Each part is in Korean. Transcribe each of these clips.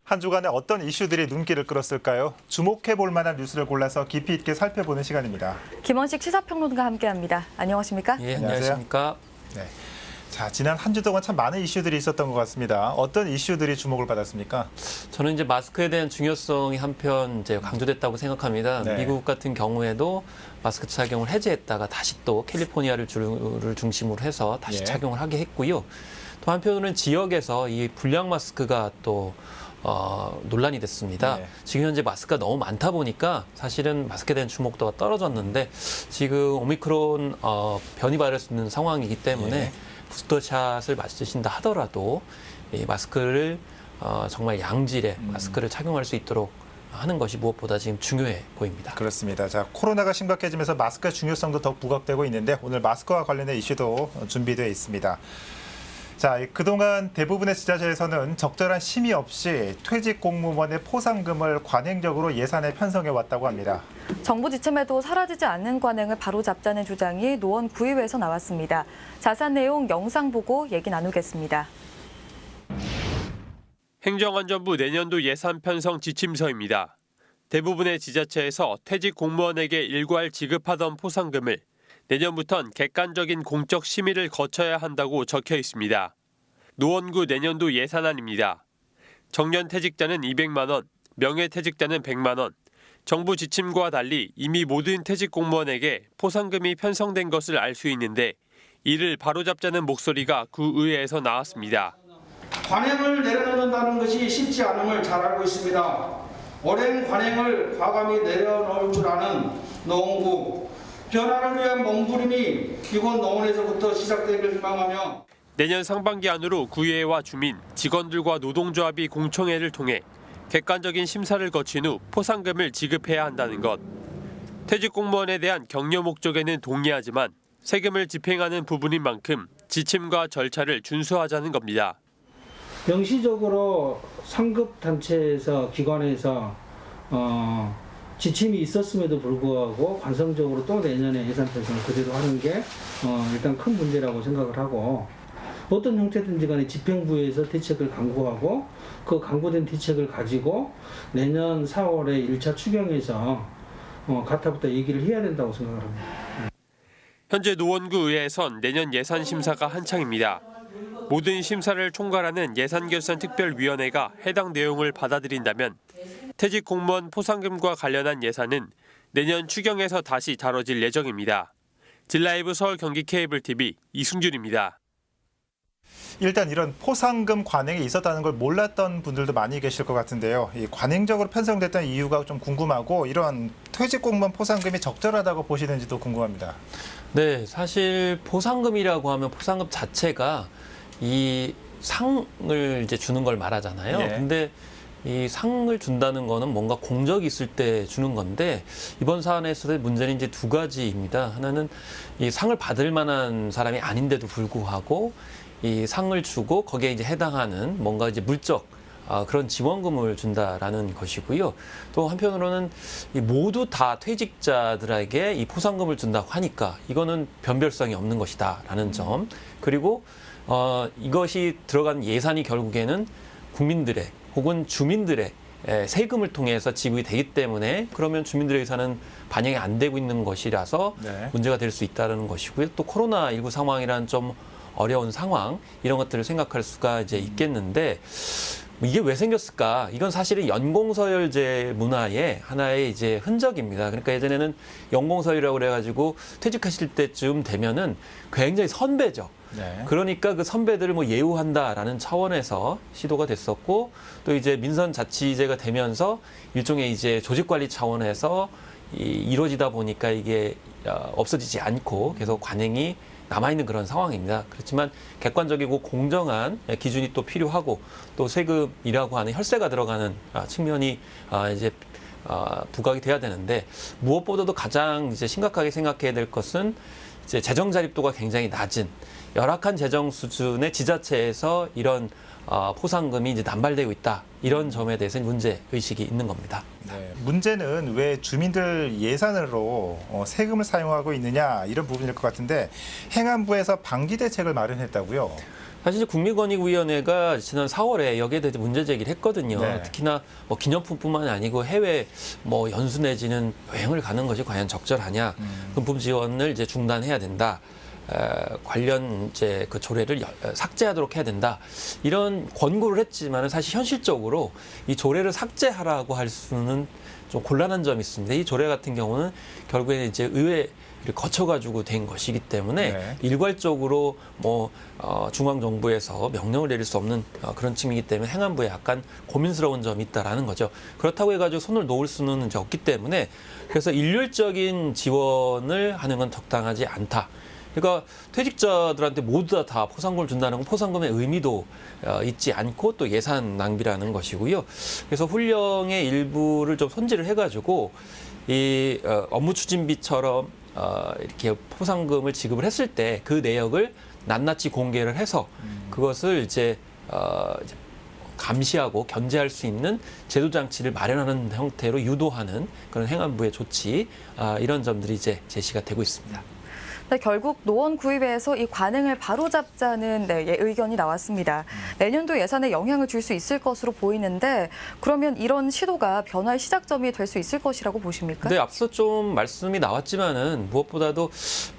한 주간에 어떤 이슈들이 눈길을 끌었을까요? 주목해 볼 만한 뉴스를 골라서 깊이 있게 살펴보는 시간입니다. 김원식 시사평론가와 함께합니다. 안녕하십니까? 예, 안녕하십니까? 네. 자, 지난 한 주 동안 참 많은 이슈들이 있었던 것 같습니다. 어떤 이슈들이 주목을 받았습니까? 저는 이제 마스크에 대한 중요성이 한편 이제 강조됐다고 생각합니다. 네. 미국 같은 경우에도 마스크 착용을 해제했다가 다시 또 캘리포니아를 중심으로 해서 다시 예. 착용을 하게 했고요. 또 한편으로는 지역에서 이 불량 마스크가 또 논란이 됐습니다. 네. 지금 현재 마스크가 너무 많다 보니까 사실은 마스크에 대한 주목도가 떨어졌는데 지금 오미크론 변이 바이러스 있는 상황이기 때문에 네. 부스터샷을 맞으신다 하더라도 이 마스크를 정말 양질의 마스크를 착용할 수 있도록 하는 것이 무엇보다 지금 중요해 보입니다. 그렇습니다. 자, 코로나가 심각해지면서 마스크의 중요성도 더 부각되고 있는데 오늘 마스크와 관련된 이슈도 준비되어 있습니다. 자, 그동안 대부분의 지자체에서는 적절한 심의 없이 퇴직 공무원의 포상금을 관행적으로 예산에 편성해 왔다고 합니다. 정부 지침에도 사라지지 않는 관행을 바로잡자는 주장이 노원 구의회에서 나왔습니다. 자세한 내용 영상 보고 얘기 나누겠습니다. 행정안전부 내년도 예산 편성 지침서입니다. 대부분의 지자체에서 퇴직 공무원에게 일괄 지급하던 포상금을 내년부턴 객관적인 공적 심의를 거쳐야 한다고 적혀 있습니다. 노원구 내년도 예산안입니다. 정년 퇴직자는 200만 원, 명예퇴직자는 100만 원. 정부 지침과 달리 이미 모든 퇴직 공무원에게 포상금이 편성된 것을 알 수 있는데 이를 바로잡자는 목소리가 구의회에서 나왔습니다. 관행을 내려놓는다는 것이 쉽지 않음을 잘 알고 있습니다. 오랜 관행을 과감히 내려놓을 줄 아는 노원구. 변화를 위한 몸부림이 이곳 노원에서부터 시작되길 희망하며 내년 상반기 안으로 구의회와 주민, 직원들과 노동조합이 공청회를 통해 객관적인 심사를 거친 후 포상금을 지급해야 한다는 것. 퇴직 공무원에 대한 격려 목적에는 동의하지만 세금을 집행하는 부분인 만큼 지침과 절차를 준수하자는 겁니다. 명시적으로 상급 단체에서 기관에서 지침이 있었음에도 불구하고 관성적으로 또 내년에 예산 편성을 그대로 하는 게 일단 큰 문제라고 생각을 하고 어떤 형태든지 간에 집행부에서 대책을 강구하고 그 강구된 대책을 가지고 내년 4월에 1차 추경에서 가타부터 얘기를 해야 된다고 생각을 합니다. 현재 노원구 의회에선 내년 예산 심사가 한창입니다. 모든 심사를 총괄하는 예산결산특별위원회가 해당 내용을 받아들인다면 퇴직 공무원 포상금과 관련한 예산은 내년 추경에서 다시 다뤄질 예정입니다. 진라이브 서울 경기 케이블 TV 이승준입니다. 일단 이런 포상금 관행이 있었다는 걸 몰랐던 분들도 많이 계실 것 같은데요. 이 관행적으로 편성됐던 이유가 좀 궁금하고 이런 퇴직 공무원 포상금이 적절하다고 보시는지도 궁금합니다. 네, 사실 포상금이라고 하면 포상금 자체가 이 상을 이제 주는 걸 말하잖아요. 예. 근데 이 상을 준다는 거는 뭔가 공적이 있을 때 주는 건데 이번 사안에서의 문제는 이제 두 가지입니다. 하나는 이 상을 받을 만한 사람이 아닌데도 불구하고 이 상을 주고 거기에 이제 해당하는 뭔가 이제 물적 그런 지원금을 준다라는 것이고요. 또 한편으로는 이 모두 다 퇴직자들에게 이 포상금을 준다고 하니까 이거는 변별성이 없는 것이다라는 점. 그리고 이것이 들어간 예산이 결국에는 국민들의 혹은 주민들의 세금을 통해서 지급이 되기 때문에 그러면 주민들의 예산은 반영이 안 되고 있는 것이라서 네. 문제가 될 수 있다는 것이고요. 또 코로나19 상황이라는 좀 어려운 상황 이런 것들을 생각할 수가 이제 있겠는데 이게 왜 생겼을까? 이건 사실은 연공서열제 문화의 하나의 이제 흔적입니다. 그러니까 예전에는 연공서열이라고 그래가지고 퇴직하실 때쯤 되면은 굉장히 선배죠. 네. 그러니까 그 선배들을 뭐 예우한다라는 차원에서 시도가 됐었고 또 이제 민선자치제가 되면서 일종의 이제 조직관리 차원에서 이루어지다 보니까 이게 없어지지 않고 계속 관행이 남아있는 그런 상황입니다. 그렇지만 객관적이고 공정한 기준이 또 필요하고 또 세금이라고 하는 혈세가 들어가는 측면이 이제 부각이 돼야 되는데 무엇보다도 가장 이제 심각하게 생각해야 될 것은 이제 재정 자립도가 굉장히 낮은 열악한 재정 수준의 지자체에서 이런 포상금이 이제 남발되고 있다. 이런 점에 대해서는 문제 의식이 있는 겁니다. 네. 문제는 왜 주민들 예산으로 세금을 사용하고 있느냐 이런 부분일 것 같은데 행안부에서 방기 대책을 마련했다고요? 사실 국민권익위원회가 지난 4월에 여기에 대해서 문제 제기를 했거든요. 네. 특히나 뭐 기념품뿐만 아니고 해외 뭐 연수 내지는 여행을 가는 것이 과연 적절하냐, 금품 지원을 이제 중단해야 된다. 관련 이제 그 조례를 삭제하도록 해야 된다. 이런 권고를 했지만 사실 현실적으로 이 조례를 삭제하라고 할 수는 좀 곤란한 점이 있습니다. 이 조례 같은 경우는 결국에는 이제 의회를 거쳐가지고 된 것이기 때문에 네. 일괄적으로 뭐 중앙 정부에서 명령을 내릴 수 없는 그런 측면이기 때문에 행안부에 약간 고민스러운 점이 있다라는 거죠. 그렇다고 해가지고 손을 놓을 수는 이제 없기 때문에 그래서 일률적인 지원을 하는 건 적당하지 않다. 그러니까 퇴직자들한테 모두 다 포상금을 준다는 건 포상금의 의미도 있지 않고 또 예산 낭비라는 것이고요. 그래서 훈령의 일부를 좀 손질을 해가지고 이 업무 추진비처럼 이렇게 포상금을 지급을 했을 때 그 내역을 낱낱이 공개를 해서 그것을 이제 감시하고 견제할 수 있는 제도 장치를 마련하는 형태로 유도하는 그런 행안부의 조치 이런 점들이 이제 제시가 되고 있습니다. 네, 결국 노원구의회에서 이 관행을 바로잡자는 의견이 나왔습니다. 내년도 예산에 영향을 줄 수 있을 것으로 보이는데 그러면 이런 시도가 변화의 시작점이 될 수 있을 것이라고 보십니까? 네, 앞서 좀 말씀이 나왔지만은 무엇보다도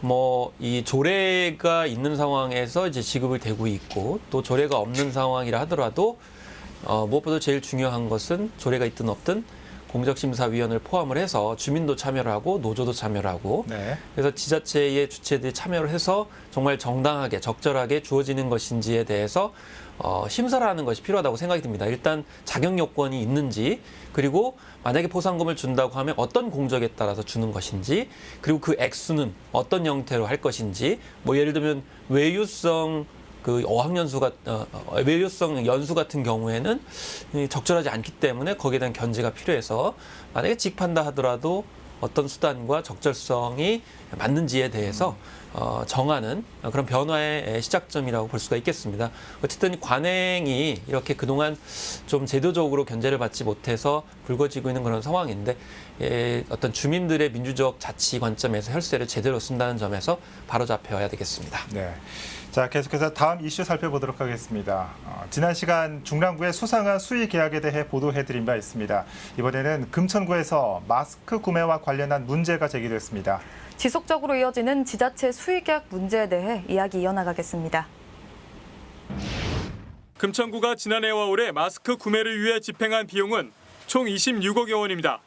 뭐 이 조례가 있는 상황에서 이제 지급이 되고 있고 또 조례가 없는 상황이라 하더라도 무엇보다 제일 중요한 것은 조례가 있든 없든 공적심사위원회를 포함을 해서 주민도 참여를 하고 노조도 참여를 하고 네. 그래서 지자체의 주체들이 참여를 해서 정말 정당하게 적절하게 주어지는 것인지에 대해서 심사를 하는 것이 필요하다고 생각이 듭니다. 일단 자격 요건이 있는지 그리고 만약에 포상금을 준다고 하면 어떤 공적에 따라서 주는 것인지 그리고 그 액수는 어떤 형태로 할 것인지 뭐 예를 들면 외유성 그 외유성 연수 같은 경우에는 적절하지 않기 때문에 거기에 대한 견제가 필요해서 만약에 직판다 하더라도 어떤 수단과 적절성이 맞는지에 대해서 정하는 그런 변화의 시작점이라고 볼 수가 있겠습니다. 어쨌든 관행이 이렇게 그동안 좀 제도적으로 견제를 받지 못해서 불거지고 있는 그런 상황인데 어떤 주민들의 민주적 자치 관점에서 혈세를 제대로 쓴다는 점에서 바로잡혀야 되겠습니다. 네. 자, 계속해서 다음 이슈 살펴보도록 하겠습니다. 지난 시간 중랑구의 수상한 수의 계약에 대해 보도해드린 바 있습니다. 이번에는 금천구에서 마스크 구매와 관련한 문제가 제기됐습니다. 지속적으로 이어지는 지자체 수의 계약 문제에 대해 이야기 이어나가겠습니다. 금천구가 지난해와 올해 마스크 구매를 위해 집행한 비용은 총 26억여 원입니다.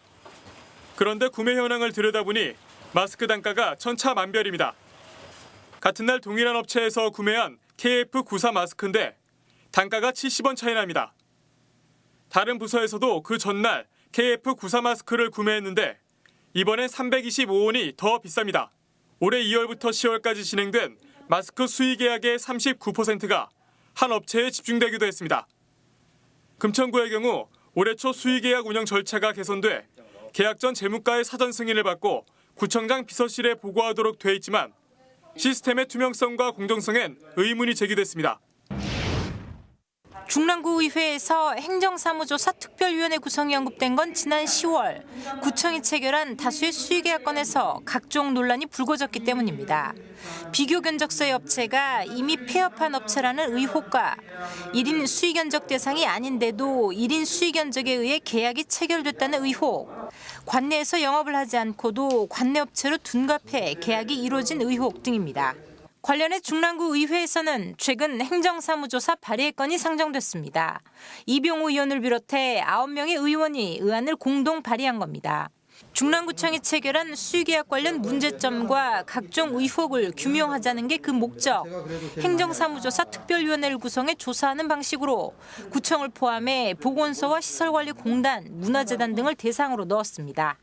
그런데 구매 현황을 들여다보니 마스크 단가가 천차만별입니다. 같은 날 동일한 업체에서 구매한 KF94 마스크인데 단가가 70원 차이 납니다. 다른 부서에서도 그 전날 KF94 마스크를 구매했는데 이번엔 325원이 더 비쌉니다. 올해 2월부터 10월까지 진행된 마스크 수의 계약의 39%가 한 업체에 집중되기도 했습니다. 금천구의 경우 올해 초 수의 계약 운영 절차가 개선돼 계약 전 재무과의 사전 승인을 받고 구청장 비서실에 보고하도록 돼 있지만 시스템의 투명성과 공정성엔 의문이 제기됐습니다. 중랑구의회에서 행정사무조사 특별위원회 구성이 언급된 건 지난 10월 구청이 체결한 다수의 수의계약 건에서 각종 논란이 불거졌기 때문입니다. 비교 견적서의 업체가 이미 폐업한 업체라는 의혹과 1인 수의 견적 대상이 아닌데도 1인 수의 견적에 의해 계약이 체결됐다는 의혹, 관내에서 영업을 하지 않고도 관내 업체로 둔갑해 계약이 이루어진 의혹 등입니다. 관련해 중랑구 의회에서는 최근 행정사무조사 발의 건이 상정됐습니다. 이병우 의원을 비롯해 9명의 의원이 의안을 공동 발의한 겁니다. 중랑구청이 체결한 수의계약 관련 문제점과 각종 의혹을 규명하자는 게 그 목적. 행정사무조사 특별위원회를 구성해 조사하는 방식으로 구청을 포함해 보건소와 시설관리공단, 문화재단 등을 대상으로 넣었습니다.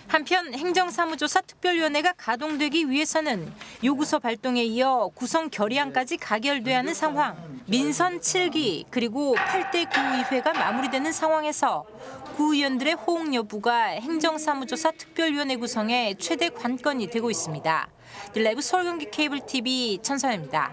한편 행정사무조사 특별위원회가 가동되기 위해서는 요구서 발동에 이어 구성 결의안까지 가결돼야 하는 상황. 민선 7기 그리고 8대 구의회가 마무리되는 상황에서 구의원들의 호응 여부가 행정사무조사 특별위원회 구성의 최대 관건이 되고 있습니다. 라이브 서울경기 케이블 TV 천선입니다.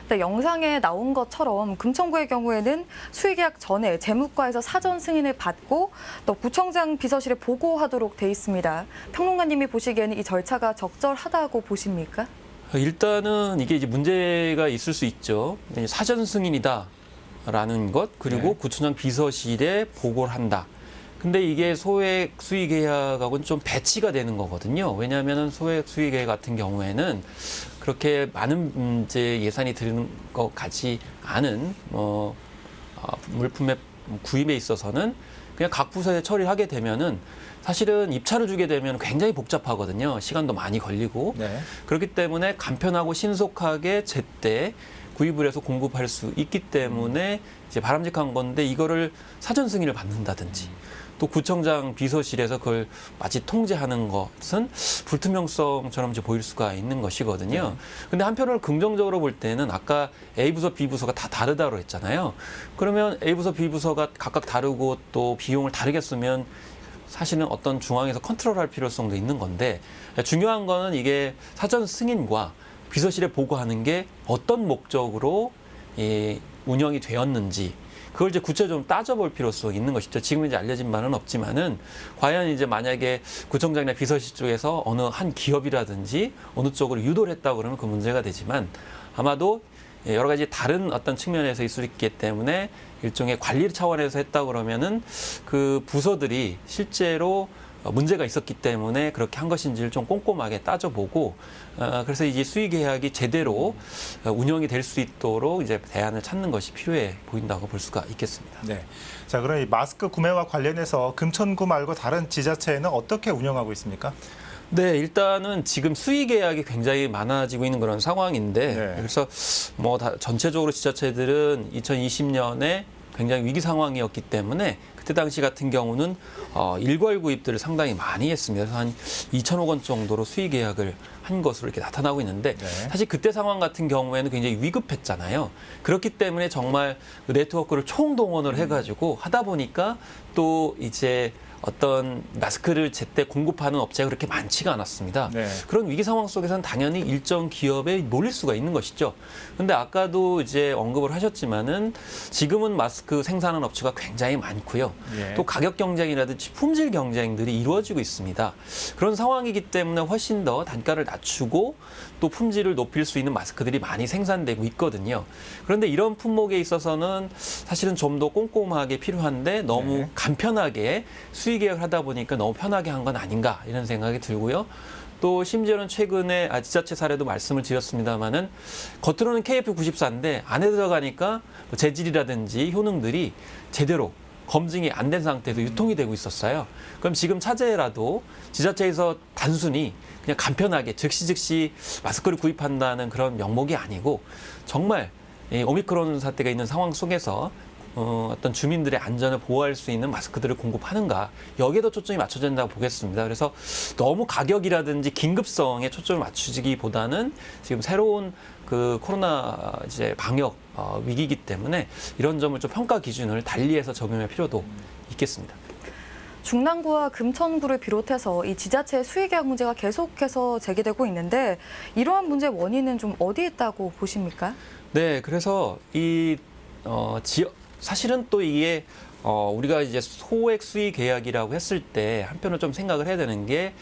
네, 영상에 나온 것처럼 금천구의 경우에는 수의계약 전에 재무과에서 사전 승인을 받고 또 구청장 비서실에 보고하도록 돼 있습니다. 평론가님이 보시기에는 이 절차가 적절하다고 보십니까? 일단은 이게 이제 문제가 있을 수 있죠. 사전 승인이다라는 것, 그리고 네. 구청장 비서실에 보고를 한다. 근데 이게 소액 수의 계약하고는 좀 배치가 되는 거거든요. 왜냐하면 소액 수의 계약 같은 경우에는 그렇게 많은 이제 예산이 드는 것 같지 않은 물품의 구입에 있어서는 그냥 각 부서에 처리하게 되면은 사실은 입찰을 주게 되면 굉장히 복잡하거든요. 시간도 많이 걸리고. 네. 그렇기 때문에 간편하고 신속하게 제때 구입을 해서 공급할 수 있기 때문에 이제 바람직한 건데, 이거를 사전 승인을 받는다든지 또 구청장 비서실에서 그걸 마치 통제하는 것은 불투명성처럼 이제 보일 수가 있는 것이거든요. 근데 한편으로 긍정적으로 볼 때는 아까 A부서, B부서가 다 다르다고 했잖아요. 그러면 A부서, B부서가 각각 다르고 또 비용을 다르게 쓰면 사실은 어떤 중앙에서 컨트롤할 필요성도 있는 건데, 중요한 거는 이게 사전 승인과 비서실에 보고하는 게 어떤 목적으로 운영이 되었는지, 그걸 이제 구체적으로 따져볼 필요성이 있는 것이죠. 지금 이제 알려진 바는 없지만은 과연 이제 만약에 구청장이나 비서실 쪽에서 어느 한 기업이라든지 어느 쪽으로 유도를 했다고 그러면 그 문제가 되지만, 아마도 여러 가지 다른 어떤 측면에서 있을 수 있기 때문에 일종의 관리 차원에서 했다고 그러면은 그 부서들이 실제로 문제가 있었기 때문에 그렇게 한 것인지를 좀 꼼꼼하게 따져보고, 그래서 이제 수의 계약이 제대로 운영이 될 수 있도록 이제 대안을 찾는 것이 필요해 보인다고 볼 수가 있겠습니다. 네. 자, 그럼 이 마스크 구매와 관련해서 금천구 말고 다른 지자체는 어떻게 운영하고 있습니까? 네, 일단은 지금 수의 계약이 굉장히 많아지고 있는 그런 상황인데, 네. 그래서 뭐 전체적으로 지자체들은 2020년에 굉장히 위기 상황이었기 때문에 그때 당시 같은 경우는 일괄 구입들을 상당히 많이 했습니다. 그래서 한 2천억 원 정도로 수의 계약을 한 것으로 이렇게 나타나고 있는데, 네. 사실 그때 상황 같은 경우에는 굉장히 위급했잖아요. 그렇기 때문에 정말 그 네트워크를 총동원을 해가지고 하다 보니까 또 이제 어떤 마스크를 제때 공급하는 업체가 그렇게 많지가 않았습니다. 네. 그런 위기 상황 속에서는 당연히 일정 기업에 몰릴 수가 있는 것이죠. 근데 아까도 이제 언급을 하셨지만은 지금은 마스크 생산하는 업체가 굉장히 많고요. 예. 또 가격 경쟁이라든지 품질 경쟁들이 이루어지고 있습니다. 그런 상황이기 때문에 훨씬 더 단가를 낮추고 또 품질을 높일 수 있는 마스크들이 많이 생산되고 있거든요. 그런데 이런 품목에 있어서는 사실은 좀 더 꼼꼼하게 필요한데 너무 네. 간편하게 수의 계약을 하다 보니까 너무 편하게 한 건 아닌가 이런 생각이 들고요. 또 심지어는 최근에 지자체 사례도 말씀을 드렸습니다마는 겉으로는 KF94인데 안에 들어가니까 뭐 재질이라든지 효능들이 제대로 검증이 안 된 상태에서 유통이 되고 있었어요. 그럼 지금 차제라도 지자체에서 단순히 그냥 간편하게 즉시 마스크를 구입한다는 그런 명목이 아니고, 정말 이 오미크론 사태가 있는 상황 속에서 어떤 주민들의 안전을 보호할 수 있는 마스크들을 공급하는가, 여기에도 초점이 맞춰야 된다고 보겠습니다. 그래서 너무 가격이라든지 긴급성에 초점을 맞추기보다는 지금 새로운 그 코로나 이제 방역 위기이기 때문에 이런 점을 좀 평가 기준을 달리해서 적용할 필요도 있겠습니다. 중랑구와 금천구를 비롯해서 이 지자체 수의 계약 문제가 계속해서 제기되고 있는데, 이러한 문제의 원인은 좀 어디에 있다고 보십니까? 네, 그래서 이 사실은 또 이게 우리가 이제 소액 수의 계약이라고 했을 때 한편으로 좀 생각을 해야 되는 게,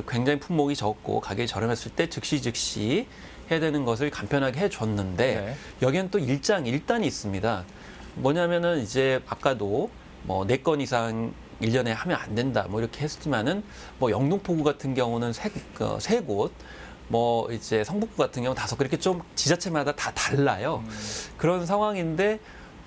굉장히 품목이 적고 가격이 저렴했을 때 즉시 해야 되는 것을 간편하게 해줬는데, 네. 여기엔 또 일단이 있습니다. 뭐냐면은 이제 아까도 뭐 4건 이상 1년에 하면 안 된다 뭐 이렇게 했지만은, 뭐 영등포구 같은 경우는 3곳, 뭐 이제 성북구 같은 경우 5곳, 이렇게 좀 지자체마다 다 달라요. 그런 상황인데,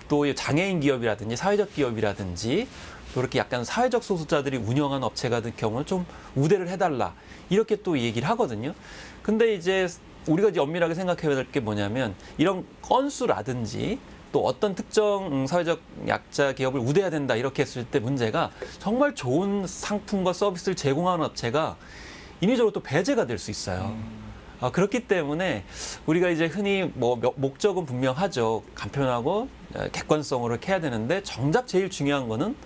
또 장애인 기업이라든지 사회적 기업이라든지 또 이렇게 약간 사회적 소수자들이 운영하는 업체 같은 경우는 좀 우대를 해달라 이렇게 또 얘기를 하거든요. 근데 이제 우리가 이제 엄밀하게 생각해야 될 게 뭐냐면, 이런 건수라든지 또 어떤 특정 사회적 약자 기업을 우대해야 된다 이렇게 했을 때 문제가, 정말 좋은 상품과 서비스를 제공하는 업체가 인위적으로 또 배제가 될 수 있어요. 그렇기 때문에 우리가 이제 흔히 뭐 목적은 분명하죠. 간편하고 객관성으로 이렇게 해야 되는데, 정작 제일 중요한 거는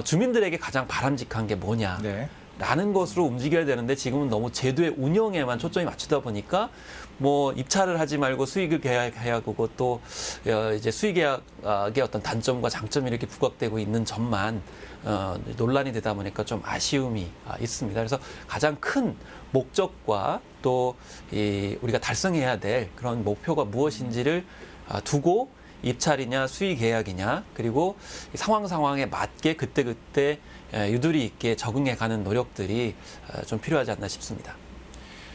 주민들에게 가장 바람직한 게 뭐냐. 네. 라는 것으로 움직여야 되는데 지금은 너무 제도의 운영에만 초점이 맞추다 보니까 뭐 입찰을 하지 말고 수익을 계약하고 또 이제 수익 계약의 어떤 단점과 장점이 이렇게 부각되고 있는 점만 논란이 되다 보니까 좀 아쉬움이 있습니다. 그래서 가장 큰 목적과 또 우리가 달성해야 될 그런 목표가 무엇인지를 두고 입찰이냐 수익 계약이냐 그리고 상황에 맞게 그때그때 유도리 있게 적응해가는 노력들이 좀 필요하지 않나 싶습니다.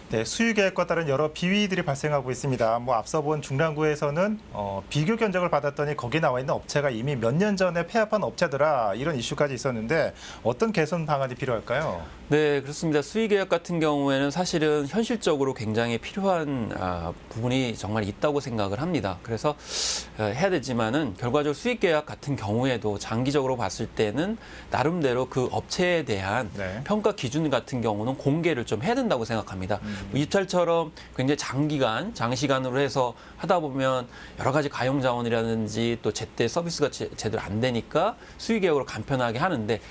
네, 수유 계획과 따른 여러 비위들이 발생하고 있습니다. 뭐 앞서 본 중랑구에서는 비교 견적을 받았더니 거기에 나와 있는 업체가 이미 몇 년 전에 폐합한 업체더라 이런 이슈까지 있었는데 어떤 개선 방안이 필요할까요? 네, 그렇습니다. 수익 계약 같은 경우에는 사실은 현실적으로 굉장히 필요한 부분이 정말 있다고 생각을 합니다. 그래서 해야 되지만은 결과적으로 수익 계약 같은 경우에도 장기적으로 봤을 때는 나름대로 그 업체에 대한 네. 평가 기준 같은 경우는 공개를 좀 해야 된다고 생각합니다. 입찰처럼 굉장히 장시간으로 해서 하다 보면 여러 가지 가용 자원이라든지 또 제때 서비스가 제대로 안 되니까 수익 계약으로 간편하게 하는데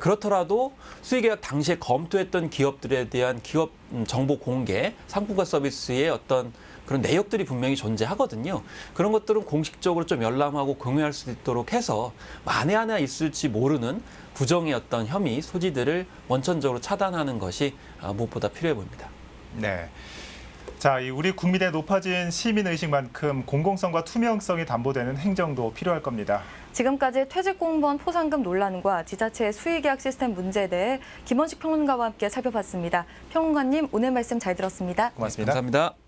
그렇더라도 수익 계약 당시에 검토했던 기업들에 대한 기업 정보 공개, 상품과 서비스의 어떤 그런 내역들이 분명히 존재하거든요. 그런 것들은 공식적으로 좀 열람하고 공유할 수 있도록 해서 만에 하나 있을지 모르는 부정의 어떤 혐의, 소지들을 원천적으로 차단하는 것이 무엇보다 필요해 보입니다. 네. 자, 우리 국민의 높아진 시민 의식만큼 공공성과 투명성이 담보되는 행정도 필요할 겁니다. 지금까지 퇴직 공무원 포상금 논란과 지자체의 수의계약 시스템 문제에 대해 김원식 평론가와 함께 살펴봤습니다. 평론가님, 오늘 말씀 잘 들었습니다. 고맙습니다. 감사합니다.